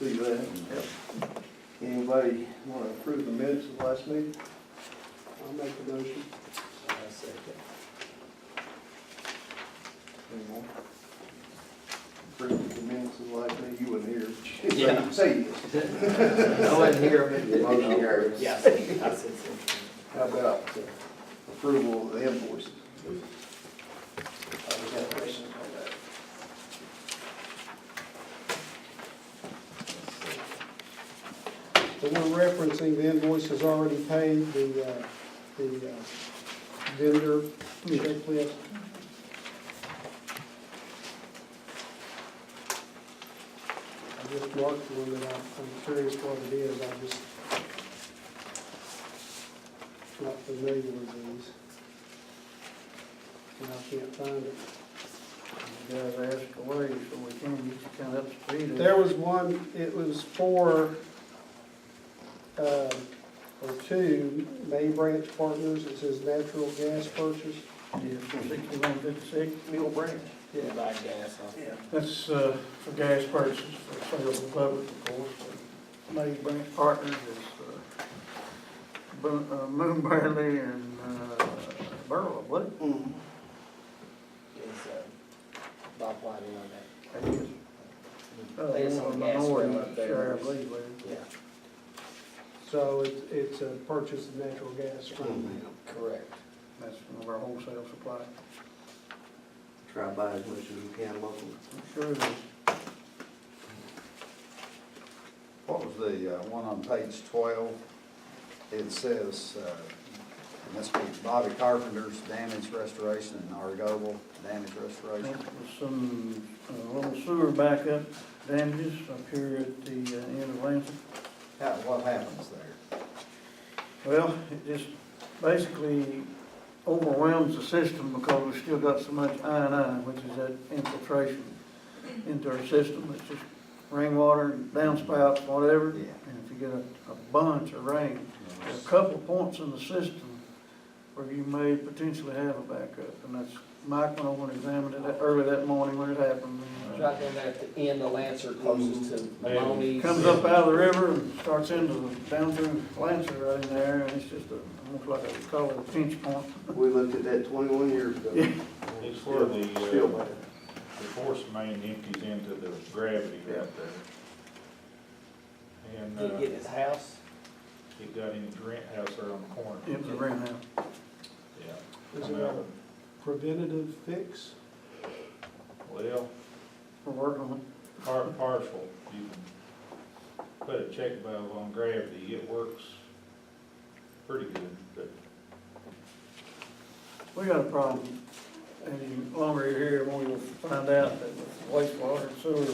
See that? Yep. Anybody want to approve the minutes of the last meeting? I'll make the motion. I'll second. Any more? Approve the minutes of the last meeting, you wasn't here. Yeah. Say yes. I wasn't here, but. Motion carries. Yeah, I said so. How about approval of the invoices? We have questions on that. So we're referencing the invoices already paid, the vendor checklist. I just marked one that I'm curious what it is, I just not familiar with these. And I can't find it. You guys asked away, so we can get you kind of up to speed. There was one, it was for, or two, May Branch Partners, it says natural gas purchase. Yeah, 6156. Mule Branch? Yeah, buy gas off. Yeah. That's for gas purchases for sale to the public, of course. May Branch Partners is Moon Barley and Burl, what? Is, Bob Whiting on that. That is. They just One on of the gas minority grill up there. share, I believe, with it. Yeah, So it's a purchase of natural gas from them. correct. That's one of our wholesale supply. Try to buy as much as we can locally. I'm sure it is. What was the one on page 12? It says, must be Bobby Carpenter's damage restoration and Argoble damage restoration. There was some little sewer backup damages up here at the end of Lansing. What happens there? Well, it just basically overwhelms the system because we've still got so much I&I, which is that infiltration into our system. It's just rainwater, downspouts, whatever. Yeah. And if you get a bunch of rain, there are a couple of points in the system where you may potentially have a backup. And that's, Mike went over and examined it early that morning when it happened. It's right down there at the end of Lancer, closest to Maloney's. Comes up out of the river and starts down through Lancer right in there, and it's just almost like we call it a pinch point. We looked at that 21 years ago. Yeah. It's where Still bad. the force main empties into the gravity right there. And, Did he get his house? it got in the rent house there on the corner. It was a rent house. Yeah. Is Come it out a preventative fix? Well, We're working on it. partial, you can put a check valve on gravity, it works pretty good, but We got a problem, and the longer you're here, the more you'll find out that with wastewater and sewer,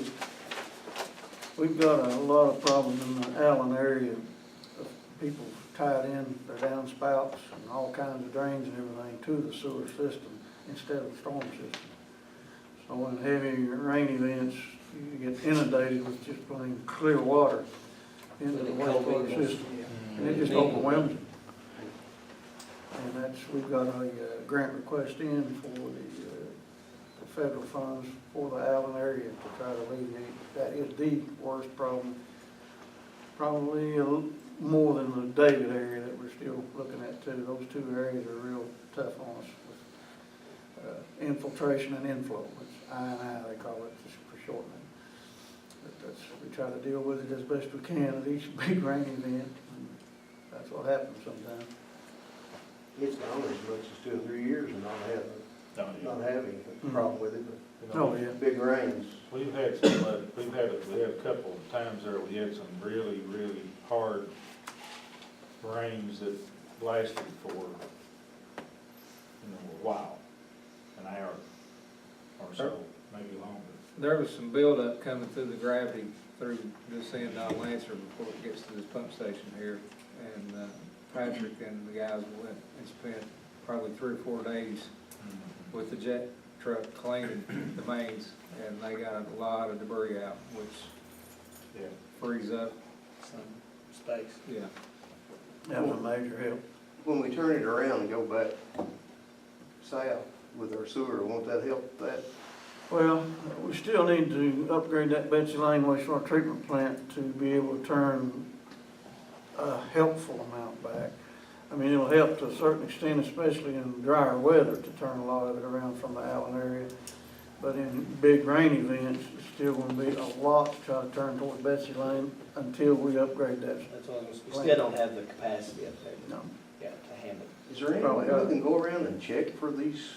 we've got a lot of problems in the Allen area of people tied in their downspouts and all kinds of drains and everything to the sewer system instead of the storm system. So in heavy rain events, you get inundated with just plain clear water into the wastewater system, and it just overwhelms it. And that's, we've got a grant request in for the federal funds for the Allen area to try to alleviate. That is the worst problem, probably more than the David area that we're still looking at too. Those two areas are real tough on us with infiltration and inflow, which I&I they call it, just for shortening. But that's, we try to deal with it as best we can at each big rain event. And that's what happens sometimes. It's gone as much as 2 or 3 years and not having a problem with it. you know, Oh, yeah. Big rains. we've had some, we had a couple of times there, we had some really, really hard rains that lasted for, a while, an hour or so, maybe longer. There was some buildup coming through the gravity through this end on Lancer before it gets to this pump station here. And Patrick and the guys went and spent probably 3 or 4 days with the jet truck cleaning the mains, and they got a lot of debris out, which frees up Some space. Yeah. That was a major help. When we turn it around and go back south with our sewer, won't that help that? Well, we still need to upgrade that Betsy Lane wastewater treatment plant to be able to turn a helpful amount back. I mean, it'll help to a certain extent, especially in drier weather, to turn a lot of it around from the Allen area. But in big rain events, it's still gonna be a lot to try to turn toward Betsy Lane until we upgrade that. That's what I was, we still don't have the capacity up there, No. yeah, to handle it. Is there any way we can go around and check for these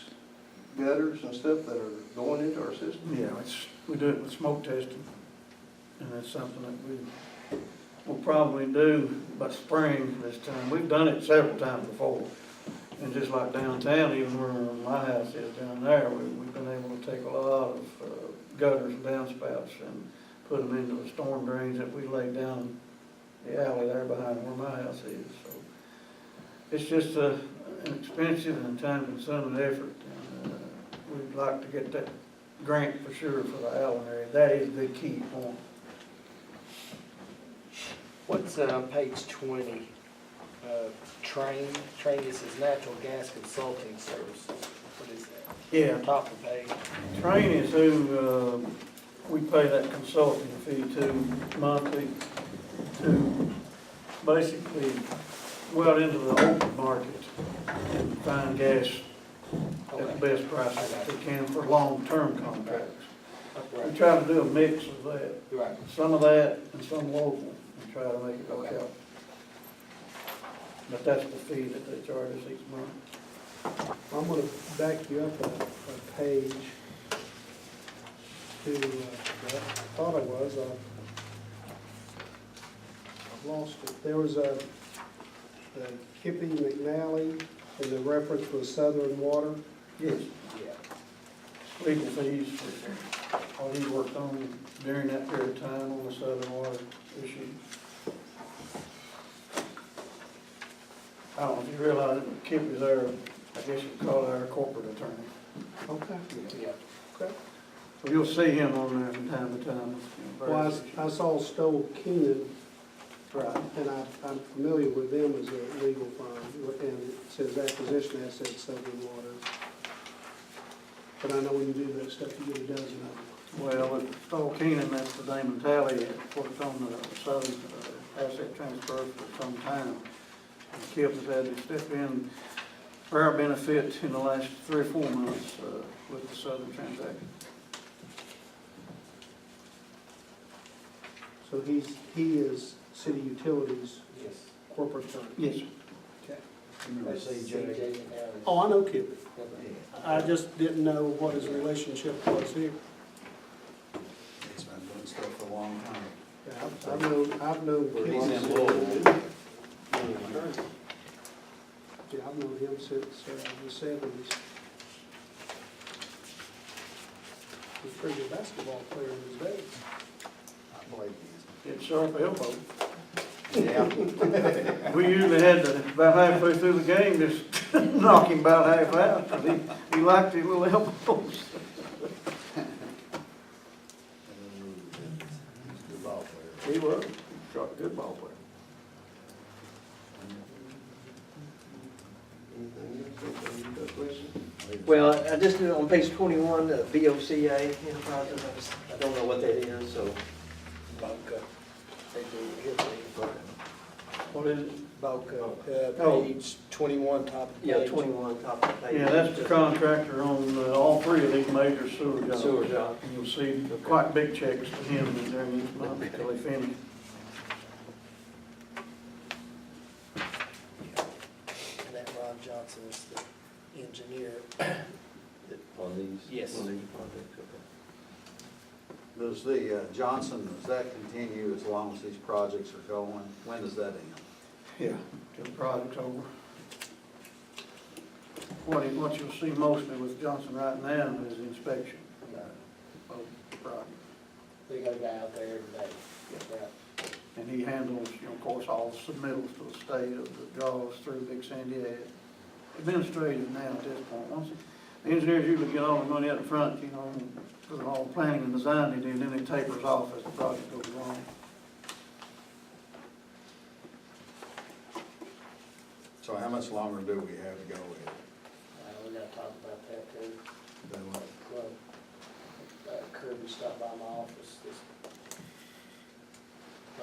gutters and stuff that are going into our system? Yeah, we do it with smoke testing, and that's something that we'll probably do by spring this time. We've done it several times before. And just like downtown, even where my house is down there, we've been able to take a lot of gutters and downspouts and put them into the storm drains that we laid down the alley there behind where my house is. So it's just an expensive and time-consuming effort. And we'd like to get that grant for sure for the Allen area. That is the key point. What's, page 20? Train, this is natural gas consulting services. What is that? Yeah, Top of page. Train is who we pay that consulting fee to monthly to basically go out into the open market and find gas at the best price that they can for long-term contracts. We try to do a mix of that, Right. some of that and some local, and try to make it work out. But that's the fee that they charge us each month. I'm gonna back you up a page to, I thought I was, I've lost it. There was the Kippy McNally, and the reference was Southern Water. Yes. Yeah. Legal fees for what he worked on during that period of time on the Southern Water issue. I don't know if you realize that Kip is our, I guess you'd call it our corporate attorney. Okay. Yeah. Okay. So you'll see him on there from time to time. Well, I saw Stoll Keenan, Right. and I'm familiar with them as a legal firm, and it says acquisition assets, Southern Water. But I know when you do that stuff, you get a dozen of them. Well, with Stoll Keenan, that's the Damon Talley, worked on the Southern asset transfer for some time. And Kip has had to step in for our benefit in the last 3 or 4 months with the Southern transaction. So he is City Utilities Yes. corporate attorney. Yes, sir. Okay. Remember CJ? Oh, I know Kip. I just didn't know what his relationship was here. He's been doing stuff for a long time. Yeah, I've known Kip. He's in Yeah, Louisville. I've known him since the 70s. He was a pretty good basketball player in his day. I believe he It's sharp elbow. is. Yeah. We usually had to, about halfway through the game, just knock him about half out, 'cause he liked his little elbows. Good ball player. He was, shot a good ball player. Anything else? Any other questions? Well, I just did it on page 21, VOCA enterprises. I don't know what that is, so. Boca. They do everything. What is it? Boca, Oh. page 21, top of Yeah, page. 21, top of the page. Yeah, that's the contractor on all 3 of these major sewer jobs. Sewer job. And you'll see quite big checks to him during each month until they finish. And that Rob Johnson is the engineer. On these? Yes. On these projects, okay. Does the Johnson, does that continue as long as these projects are going? When does that end? Yeah, till the project's over. What you'll see mostly with Johnson right now is inspection of the project. They got a guy out there every day. Right. And he handles, of course, all the submittals to the state of the jobs through Big Sandy Ed. Administrative now at this point. Once the engineers usually get all the money up front, for all the planning and design they do, then it tapers off as the project goes along. So how much longer do we have to go with it? We gotta talk about that too. Then what? Well,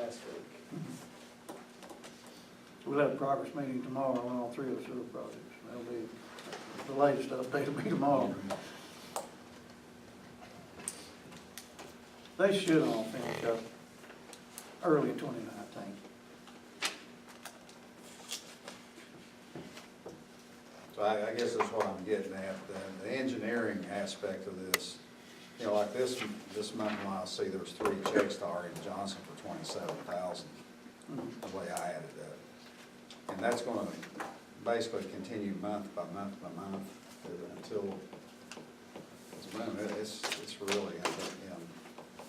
last week. We'll have a progress meeting tomorrow on all three of the sewer projects. That'll be, the latest update will be tomorrow. They should all finish up early 2019. So I guess that's what I'm getting at, the engineering aspect of this. You know, like this month, when I see there was 3 checks to R.E. Johnson for $27,000, the way I added up. And that's gonna basically continue month by month by month until, it's really,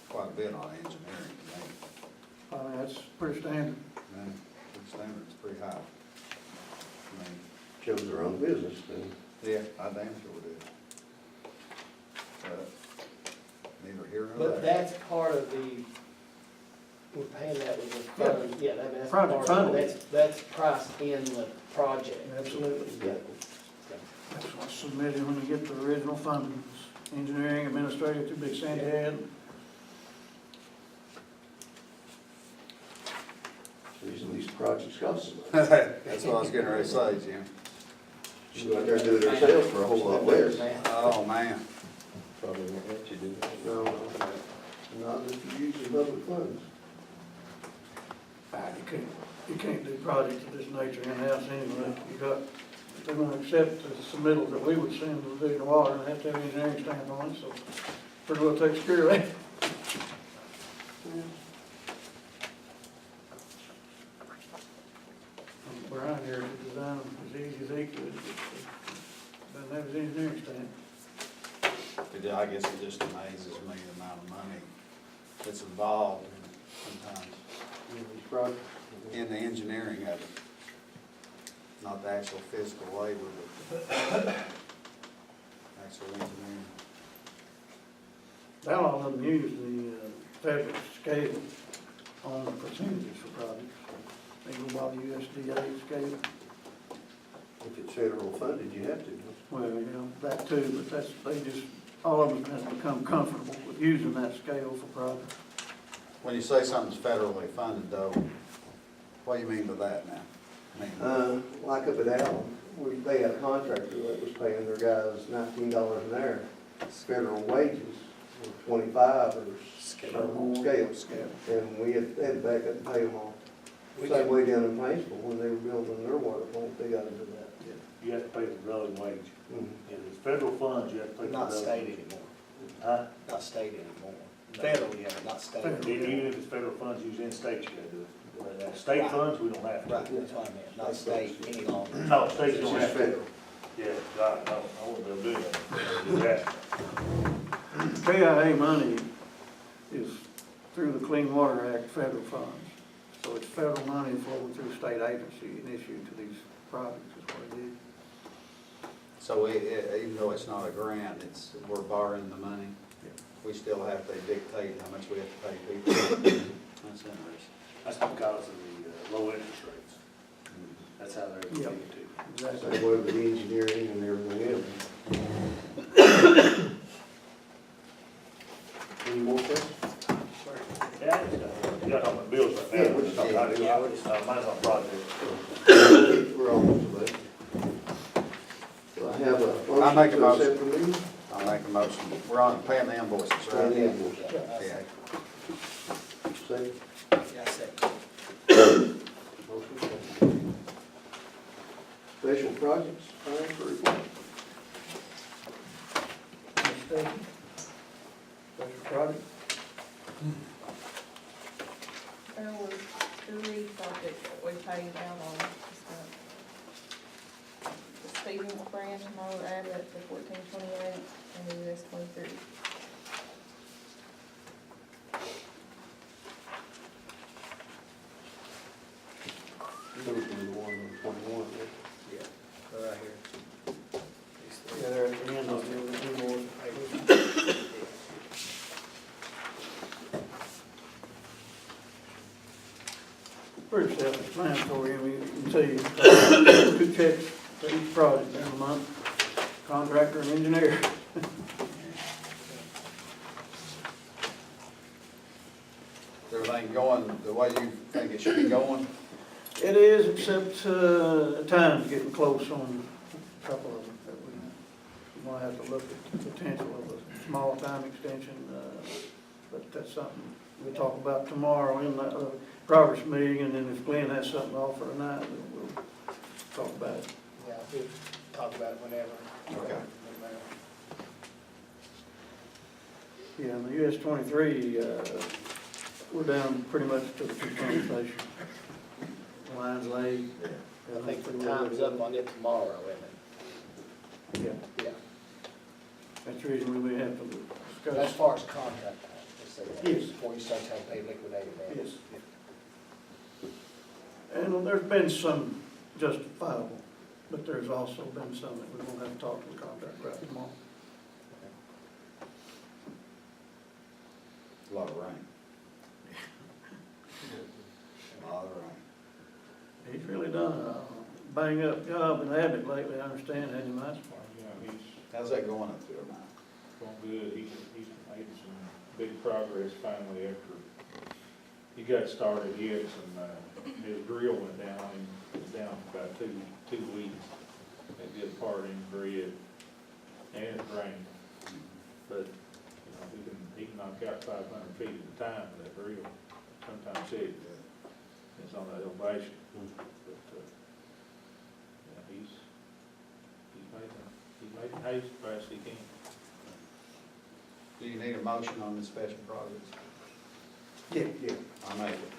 quite a bit on engineering, to me. That's pretty standard. The standard's pretty high. I mean, Shows their own business, then. yeah, I damn sure would do. But neither here nor But there. that's part of the, we're paying that with the fund, yeah, I mean, that's part Project of funding. it, that's priced in the project. Absolutely. Yeah. That's what's submitted when you get the original funding. Engineering, administrative, too big Sandy had. Reason these projects cost so much. That's what I was getting ready to say, Jim. You go out there and do it ourselves for a whole lot less. Oh, man. Probably won't let you do that. No, not if you're using public funds. You can't do projects of this nature in-house anyway. If they're gonna accept the submittals that we would send to the Division of Water, and have to have an engineering stamp on it, so pretty well takes care of that. Brian here to design them as easy as he could, but doesn't have his engineering stamp. I guess it just amazes me the amount of money that's involved sometimes These projects. in the engineering of it. Not the actual physical labor, but actual engineering. They'll all of them use the federal scale on the percentages for projects. They go by the USDA scale. If it's federal funded, you have to. Well, you know, that too, but all of them have become comfortable with using that scale for projects. When you say something's federally funded though, what do you mean by that now? I mean, Like up at Allen, they had a contractor that was paying their guys $19 an hour. Federal wages were 25 or scale. And we had to back up and pay them all. Same way down in Paintsville, when they were building their water plant, they got into that. You have to pay the prevailing wage. Mhm. If it's federal funds, you have to pay the Not prevailing state wage. anymore, Huh? not state anymore. Federal, yeah, but not state. Federal. Even if it's federal funds used in states, you gotta do it. But state Right. funds, we don't have to. Right, that's what I meant, not state any longer. No, states It's don't just have to. federal. Yeah, God, no, I wouldn't be able to do that. Do that. KIA money is through the Clean Water Act federal funds. So it's federal money flowing through state agency and issued to these projects is what it is. so even though it's not a grant, we're borrowing the money. We still have to dictate how much we have to pay people. That's interesting. That's because of the low interest rates. That's how they're Yep. getting to. Exactly. Same way with the engineering and everything else. Any more questions? Yeah, you gotta talk about bills right now. Yeah, we're just talking about it. Mine's on project. We're almost to that. So I have a I make a motion to motion. accept the meeting. I'll make a motion. We're on paying the invoices, And right? the invoice. Yeah. Second. Yeah, I said. Motion second. Special projects, financial report. Special project. There was 3 projects that we paid out on this month. The Stevens branch, Mower Abbott, the 1428, and the US 23. Those were the one on 21, right? Yeah, they're right here. These three. Yeah, they're at the end of the invoice. Pretty self-explanatory, I mean, you can see 2 checks for each project in a month, contractor and engineer. Everything project going the way you think it should be going? It is, except, time's getting close on a couple of them, that we're gonna have to look at the potential of a small time extension, but that's something we'll talk about tomorrow in the, progress meeting, and then if Glenn has something to offer tonight, then we'll talk about it. Yeah, we'll talk about it whenever. Okay. Yeah, and the US 23, we're down pretty much to the pump station. Lines laid. I think the time's up on it tomorrow, isn't Yeah, it? Yeah. that's the reason we have to As discuss. far as contract, let's say that. Yes. Before you start having to pay liquidated damages. Yes. And there's been some justifiable, but there's also been some that we're gonna have to talk to the contractor about tomorrow. A lot of rain. A lot of rain. He's really done a bang up job in Abbott lately, I understand, hasn't he, Mike? Yeah, he's How's that going up there now? going good. He's made some big progress finally after he got started. He had some, his drill went down, and it was down for about two weeks. They did part in grid, and it rained. But, you know, he can knock out 500 feet at a time with that drill, sometimes 6. It's on that elevation. But, yeah, he's making haste as fast as he can. Do you need a motion on this special project? Yeah. I make it.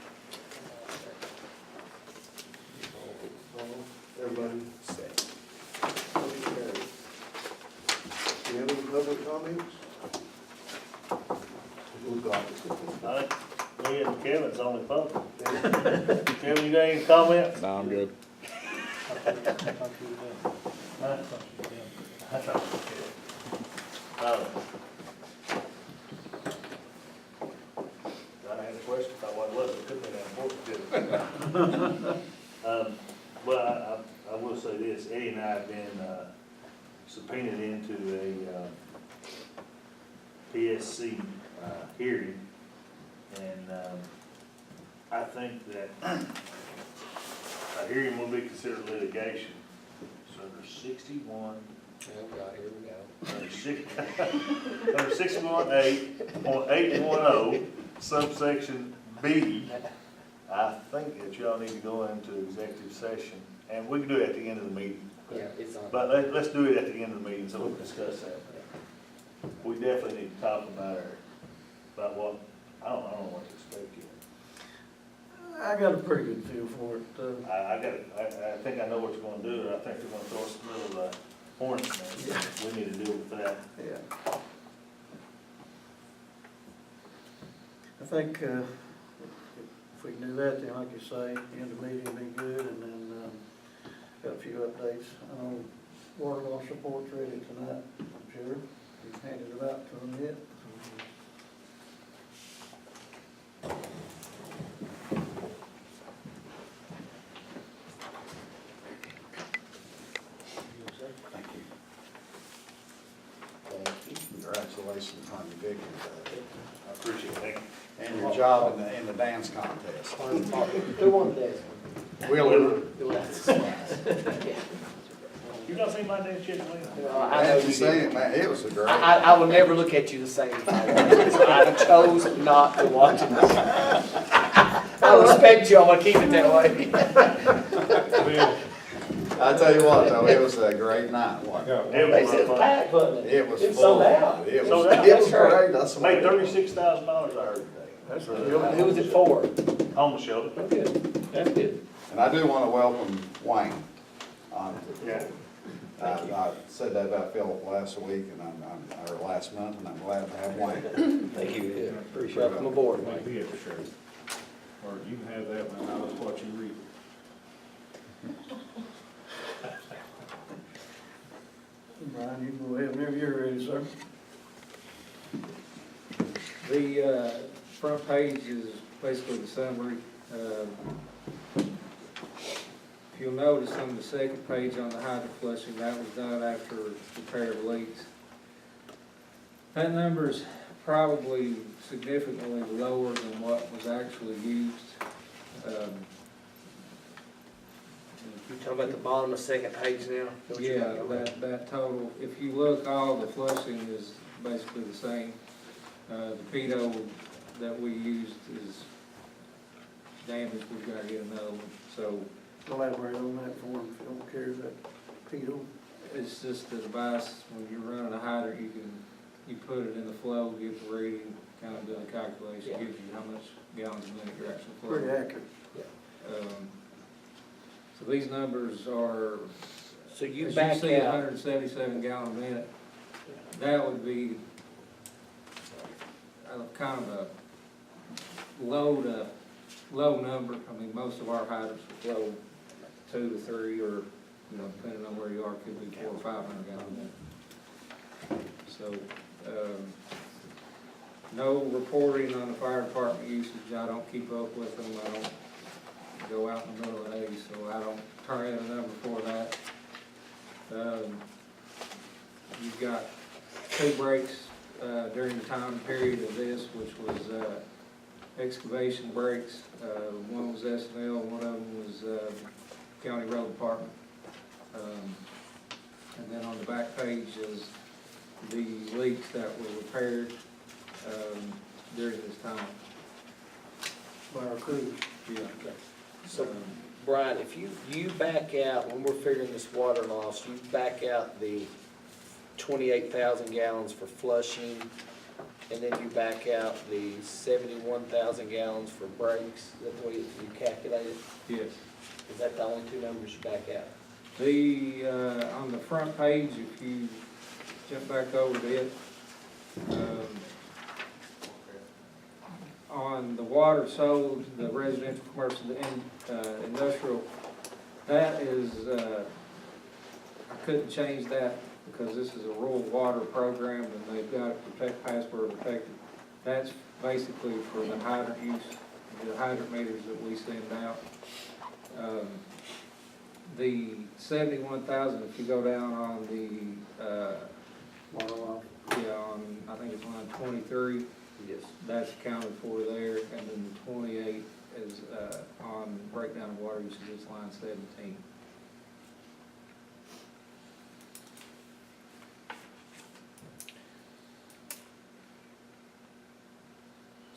Everybody set. Motion carried. Do you have any public comments? Who's got it? I think me and Kevin's only public. Kevin, you got any comments? No, I'm good. I had a question, thought what it was, it could be that important, didn't it? Well, I will say this, Eddie and I have been subpoenaed into a PSC hearing, and I think that a hearing will be considered litigation. So there's 61, Oh, God, here we go. under 61A.810 subsection B, I think that y'all need to go into executive session, and we can do it at the end of the meeting. Yeah, it's on. But let's do it at the end of the meeting, so we can discuss that. We definitely need to talk about what, I don't know what to expect yet. I got a pretty good feel for it. I think I know what you're gonna do, I think they're gonna throw us a little, horns in there. We need to deal with that. Yeah. I think, if we can do that, then like you say, the end of the meeting will be good, and then, got a few updates. I know water loss report's ready tonight, I'm sure. You've handed it out to them yet? Thank you. Thank you. Congratulations on your victory, I appreciate it. Thank you. and your job in the dance contest. Who won this? Wheeler. You not seen my dance yet, Lena? I know As you you see did. it, man, it was a great. I will never look at you the same if I watch. I chose not to watch it. I respect you, I'm gonna keep it that way. I tell you what, though, it was a great night, wasn't it? It They was said fun. packed, wasn't it? It was It's full. sold out. It Sold was, out. it was That's right. great, that's Made what. $36,000, I heard today. That's Who was it for? Homeless shelter. That's good. That's good. And I do want to welcome Wayne on it. Yeah. I said that about Philip last week, and or last month, and I'm glad to have Wayne. Thank you. Appreciate it. Welcome aboard, Mike. Maybe it's sure. Or you can have that one, I'll just watch you read it. Brian, you can go ahead whenever you're ready, sir. The front page is basically the summary. If you'll notice on the second page on the hydro flushing, that was done after repair of leaks. That number's probably significantly lower than what was actually used. You talking about the bottom of the second page now? Is that what you're Yeah, talking about? that total, if you look, all the flushing is basically the same. The pedo that we used is damaged, we've got to get another one. So Elaborate on that for them if you don't care, that Pete. it's just a device, when you're running a hydrant, you put it in the flow, get the reading, kind of do a calculation, Yeah. gives you how much gallons a minute you're actually flowing. Pretty accurate. So these numbers are, So you as back you see, out, 177 gallon a minute. That would be kind of a low number. I mean, most of our hydrants will flow 2 to 3, or, depending on where you are, could be 400 or 500 gallon a minute. So, no reporting on the fire department usage. I don't keep up with them. I don't go out in the middle of the day, so I don't turn in a number for that. You've got 2 breaks during the time period of this, which was excavation breaks. One was S&L, one of them was County Road Department. And then on the back page is the leaks that were repaired during this time. By our crews. Yeah. so Brian, if you back out, when we're figuring this water loss, you back out the 28,000 gallons for flushing, and then you back out the 71,000 gallons for breaks. Is that the way you calculate it? Yes. Is that the only 2 numbers you back out? On the front page, if you jump back over to it, on the water sold, the residential, commercial, and industrial, that is, I couldn't change that because this is a rural water program and they've got to protect password protected. That's basically for the hydrant use, the hydrant meters that we send out. The 71,000, if you go down on the, Water loss. on, I think it's line 23, Yes. that's accounted for there, and then the 28 is on breakdown of water usage, it's line 17.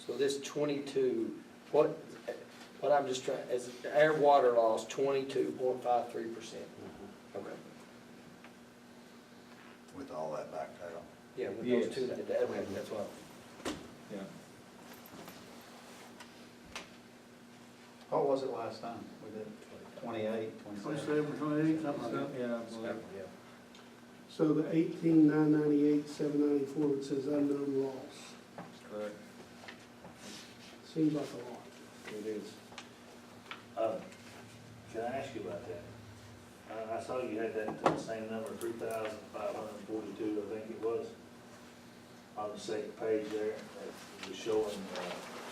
So this 22, what I'm just trying, is air water loss 22.53%? Okay. With all that backtail. Yeah, with Yes. those 2, okay, that's what. Yeah. What was it last time? We did 28, 27? 27, 28, something like that. Yeah, I believe. Yeah. So the 18,998, 794, it says unknown loss. Correct. Seems like a lot. It is. Can I ask you about that? I saw you had that same number, 3,542, I think it was, on the second page there, that was showing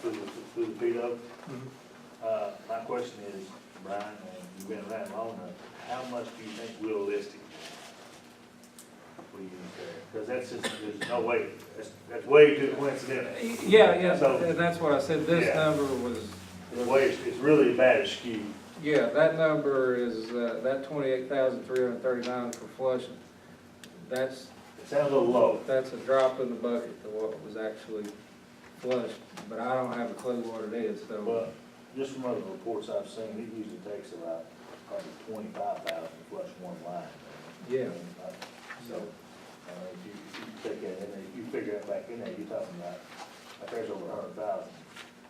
through the pedo. My question is, Brian, and you've been around long enough, how much do you think realistic we use there? Because that's just, there's no way, that's way too coincidental. Yeah, So- and that's what I said, this Yeah. number was, The way it's really bad skewed. yeah, that number is, that 28,339 for flushing. That's It sounds a little low. a drop in the bucket to what was actually flushed, but I don't have a clue what it is, so. But just from other reports I've seen, it usually takes about probably 25,000 to flush one line. Yeah. So, if you take that in there, if you figure that back in there, you're talking about, like there's over 100,000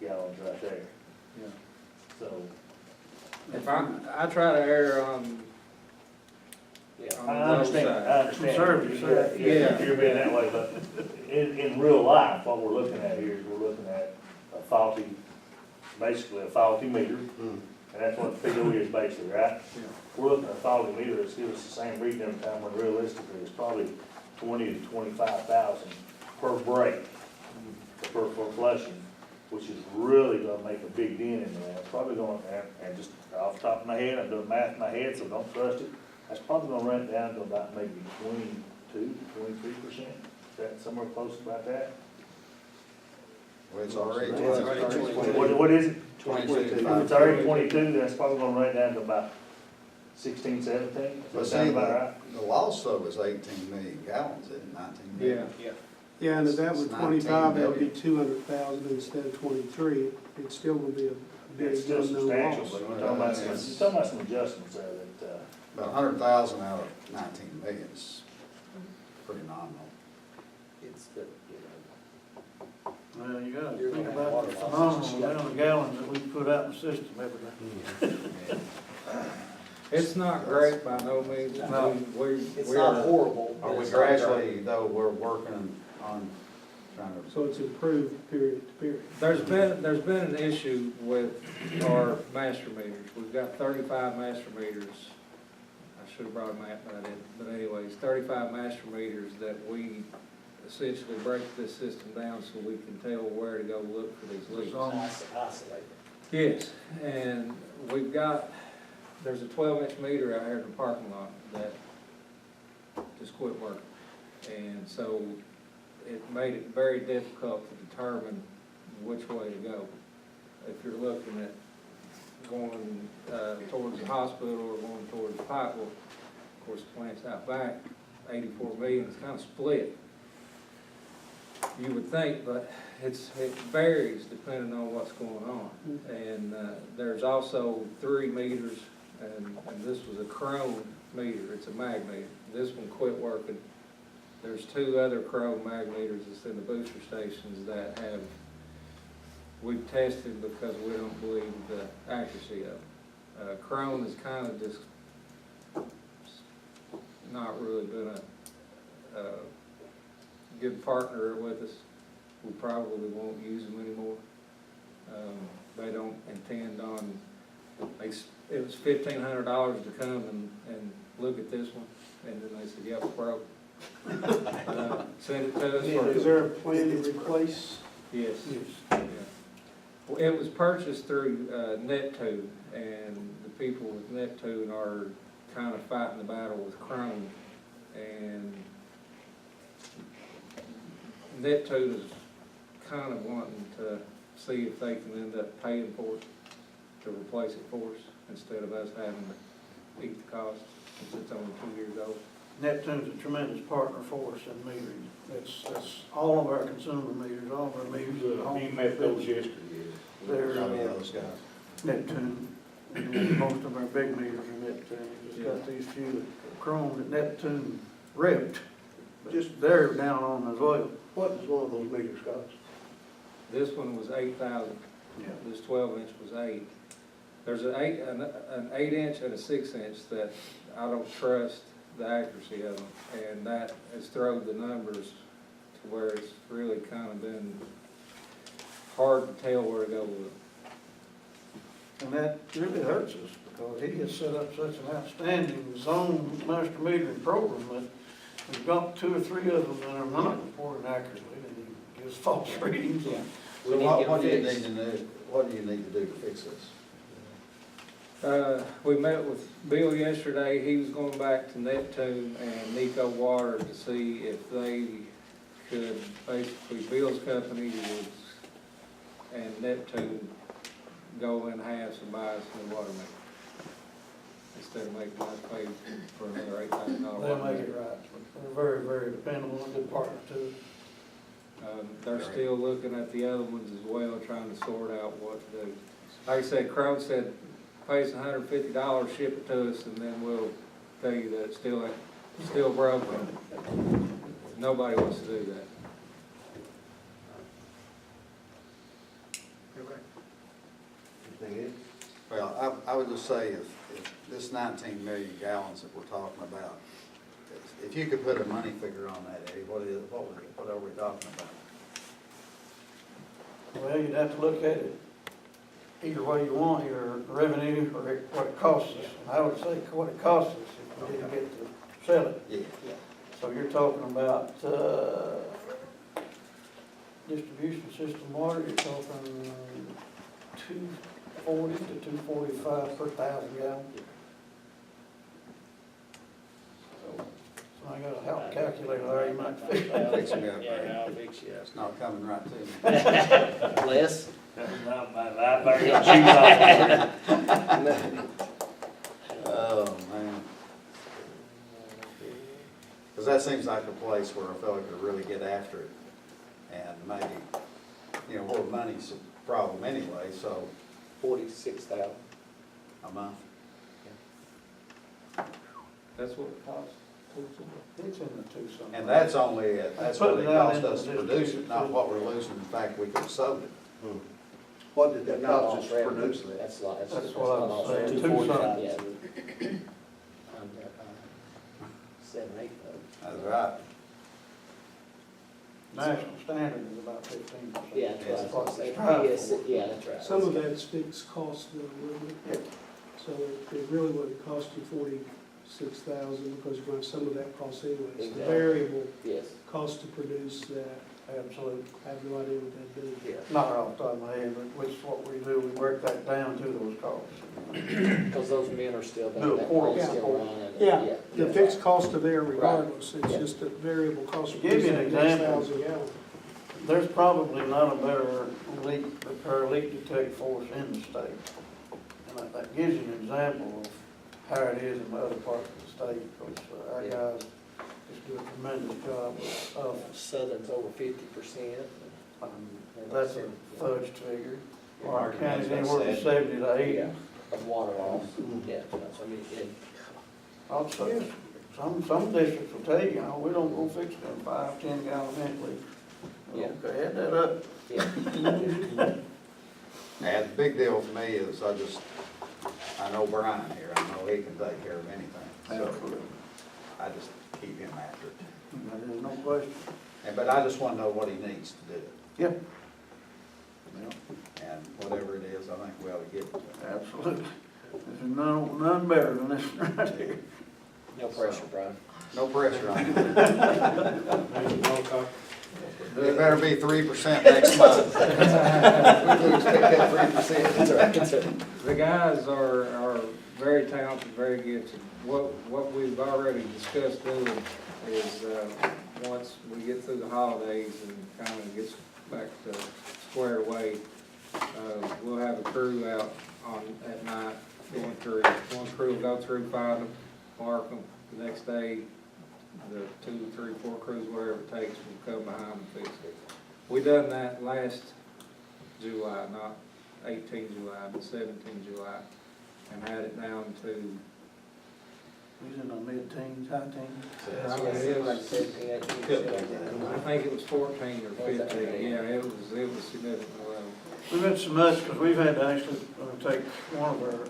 gallons right there. Yeah. So, If I try to err on Yeah. on I the low understand, side. I understand. Conservative side. Yeah. You're being that way, but in real life, what we're looking at here is we're looking at a faulty, basically a faulty meter. And that's what the PO is basically, right? Yeah. We're looking at a faulty meter that's giving us the same reading every time, when realistically, it's probably 20 to 25,000 per break for flushing, which is really gonna make a big dent in that. It's probably going, and just off the top of my head, I'm doing math in my head, so don't trust it. That's probably gonna run it down to about maybe 22, 23%. Is that somewhere close about that? Well, it's already Yeah, it's 22. already 22. What is it? 22. If it's already 22, that's probably gonna run it down to about 16, 17. But Does see, that sound about right? the loss though is 18 million gallons, isn't it, 19 million? Yeah. Yeah, and if that was It's 25, that would be 19 200,000 instead of 23. It's still gonna be a big It's still unknown substantial, loss. but you're talking about some adjustments there that, About 100,000 out of 19 million is pretty nominal. It's the, Well, you gotta You're think gonna have about water the losses. phenomenal amount of gallons that we put out in the system every day. It's not great by no means. No. it's We not are- horrible. Are but we it's not great. gradually, though, we're working on trying to, So it's improved period to period. There's been an issue with our master meters. We've got 35 master meters. I should have brought a map, but I didn't. But anyways, 35 master meters that we essentially break this system down so we can tell where to go look for these leaks. Isolate. Yes, and we've got, there's a 12-inch meter out here in the parking lot that just quit working. And so it made it very difficult to determine which way to go. If you're looking at going towards the hospital or going towards Pikeville, of course, the plant's out back, 84 million, it's kind of split. You would think, but it varies depending on what's going on. And there's also 3 meters, and this was a chrome meter, it's a mag meter. This one quit working. There's 2 other chrome mag meters that's in the booster stations that we've tested because we don't believe the accuracy of them. Chrome is kind of just not really been a good partner with us. We probably won't use them anymore. They don't intend on, it was $1,500 to come and look at this one, and then they said, yep, it's broke. Send it to us for. Is there a plan to replace? Yes. Yeah. Well, it was purchased through Neptune, and the people with Neptune are kind of fighting the battle with Chrome. And Neptune is kind of wanting to see if they can end up paying for it, to replace it for us, instead of us having to eat the cost, since it's only 2 years old. Neptune's a tremendous partner for us in metering. That's all of our consumer meters, all of our meters at home. You met those yesterday. They're, some of those guys. Neptune, and most of our big meters are Neptune. We just got these few that Chrome that Neptune ripped, but just they're down on as well. What does one of those meters cost? This one was 8,000. Yeah. This 12-inch was 8. There's an 8-inch and a 6-inch that I don't trust the accuracy of them, and that has thrown the numbers to where it's really kind of been hard to tell where to go with it. And that really hurts us, because he has set up such an outstanding zone master metering program that we've got 2 or 3 of them that are not reporting accurately, and he gives false readings. Yeah. So We what do need you to need get to them fixed. do, what do you need to do to fix this? We met with Bill yesterday. He was going back to Neptune and Nico Water to see if they could, basically, Bill's company was, and Neptune go in halves and buy us a new water meter, instead of making us pay for another $8,000 They'll water make meter. it right. They're very, very dependable and good partner to us. They're still looking at the other ones as well, trying to sort out what to do. Like I said, Crow said, pay us $150, ship it to us, and then we'll tell you that it's still broken. Nobody wants to do that. Anything else? Well, I would just say if this 19 million gallons that we're talking about, if you could put a money figure on that, Eddie, what are we talking about? Well, you'd have to look at it either way you want, either revenue or what it costs us. And I would say what it costs us if we didn't get to sell it. Yeah. So you're talking about distribution system water, you're talking 240 to 245 per 1,000 gallons. So I gotta help calculator there, you might fix it. Fix me up, Yeah, Brad. I'll fix you It's not coming right to me. up. Les? I better get shoes off. Oh, man. Because that seems like a place where a fella could really get after it. And maybe, where money's a problem anyway, so 46,000. a month. That's what it costs. It's in the two something. And that's only, that's what Putting it it out cost into us to the produce district. it, not what we're losing, the fact we could have sold it. What did that Not cost all us to revenue. produce that? That's a lot, that's. That's what I was not all saying, revenue. 2 Yeah. something. 7, 8 though. That's right. National standard is about 15%. Yeah, that's Yes. right. What Say it's trying yes, for. yeah, that's right. Some of that's fixed cost though, wouldn't it? So it really wouldn't cost you 46,000 because you're going to have some of that cost anyway. It's the Exactly. variable Yes, cost to produce that. Absolutely. I have no idea what that'd be. yeah. Not off the top of my head, but which is what we do, we work that down to those costs. Because those men are still, Do a that quarter plant's count. still running. Yeah, the Yeah. fixed costs are there regardless. It's Yeah. just a variable cost. To give you an example. 6,000 gallons. There's probably not a better leak repair, leak detect force in the state. And that gives you an example of how it is in other parts of the state, because our Yeah. guys just do a tremendous job of, Southern's over 50%. that's a fudged figure. Yeah, Our our county's county's anywhere from 70 to 80. Yeah, of water loss. Yeah, that's, I mean, and Also, some districts will tell you, we don't go fix them 5, 10 gallon vent leaks. Yeah. Okay, add that up. yeah, And the big deal for me is I know Brian here, I know he can take care of anything. So I just keep him after it. There's no question. But I just want to know what he needs to do. Yep. And whatever it is, I think we ought to give it to him. Absolutely. There's none better than this right here. no pressure, Brian. No pressure on you. It better be 3% next month. We do expect that 3%. That's right. That's right. The guys are very talented, very gifted. What we've already discussed doing is, once we get through the holidays and kind of gets back to squared away, we'll have a crew out at night going through. One crew will go through, find them, mark them. The next day, the 2, 3, 4 crews, whatever it takes, will come behind and fix it. We done that last July, not 18 July, but 17 July, and had it down to, He's in the mid-teens, high teens. Yeah, it was like 17, 18. I think it was 14 or 15. Yeah, it was significantly low. We've had so much, because we've had to actually take one of our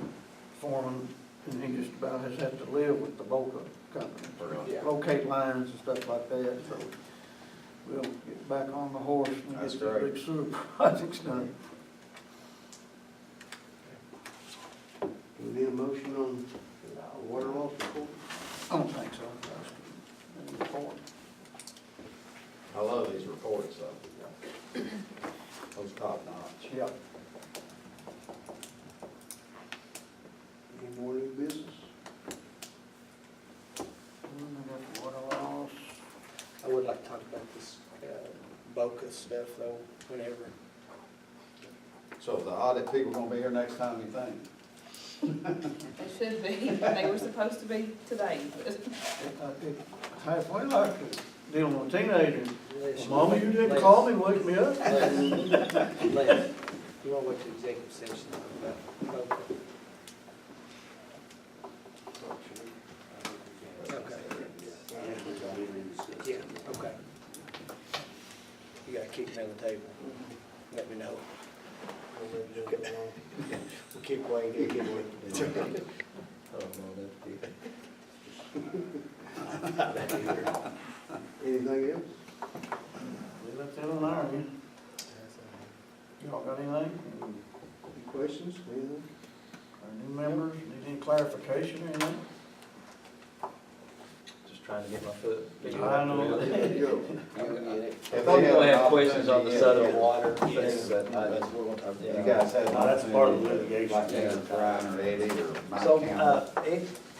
foremen, and he just about has had to live with the Boca company, Yeah. locate lines and stuff like that, so we'll get back on the horse and That's get the great. big sewer projects done. We need a motion on water loss report? I don't think so. Report. I love these reports though. Those top notch. Yeah. Any more new business? Water loss. I would like to talk about this Boca stuff though, whenever. So the audit people gonna be here next time, you think? They should be, they were supposed to be today, but Halfway like it, dealing with teenagers. Les, Mama, you didn't call me, wake me up. Les, you wanna wait to executive session about Boca? Okay. Yeah, okay. You gotta kick me on the table. Let me know. We'll keep Wayne, get one. Anything else? We left that on our end. Y'all got anything? Any questions, anything? Our new members, need any clarification or anything? Just trying to get my foot. I know. If I they only an have questions on the opportunity, southern water thing, Yes, but that's what we're gonna talk You about. guys had an No, that's part of the opportunity, litigation. like either Brian or Eddie or Mike So, Campbell.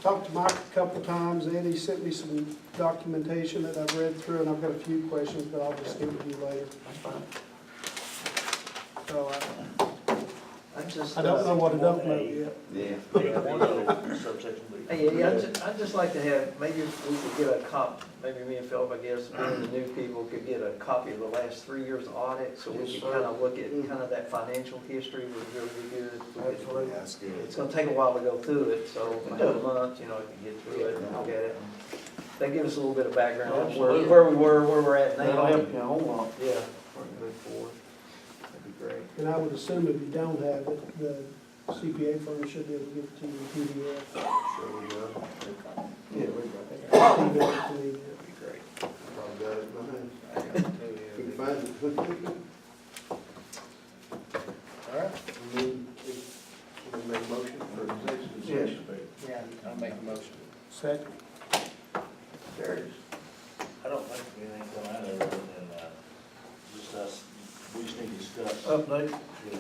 Talked to Mike a couple times, and he sent me some documentation that I've read through, and I've got a few questions, but I'll just give it to you later. That's fine. So I just. I don't know what I don't know yet. Yeah. Subsection B. Hey, yeah, I'd just like to have, maybe if we could get a maybe me and Philip, I guess, me and the new people could get a copy of the last 3 years' audit, so we Yes, could sir. kind of look at kind of that financial history would really be good. If we could- Absolutely. That's good. It's gonna take a while to go through it, so if I have a month, you know, I can get through it and look at it. They give us a little bit of background on Absolutely. where we were, where we're at now. That'll help you a whole lot. Yeah, we're good forward. That'd be great. And I would assume if you don't have it, the CPA firm should be able to give it to you in PDF. Sure we got Yeah, we got Email it to me. That'd be great. it. Probably got it in my hand. I got it too, Can you yeah. find it? All right, We make a motion for executive session. yeah, I'll make a motion. Second. Carries. I don't think anything come out of it other than, just us, we just need to discuss, Update. yeah,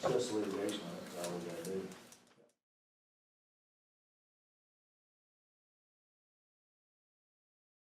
discuss litigation on it.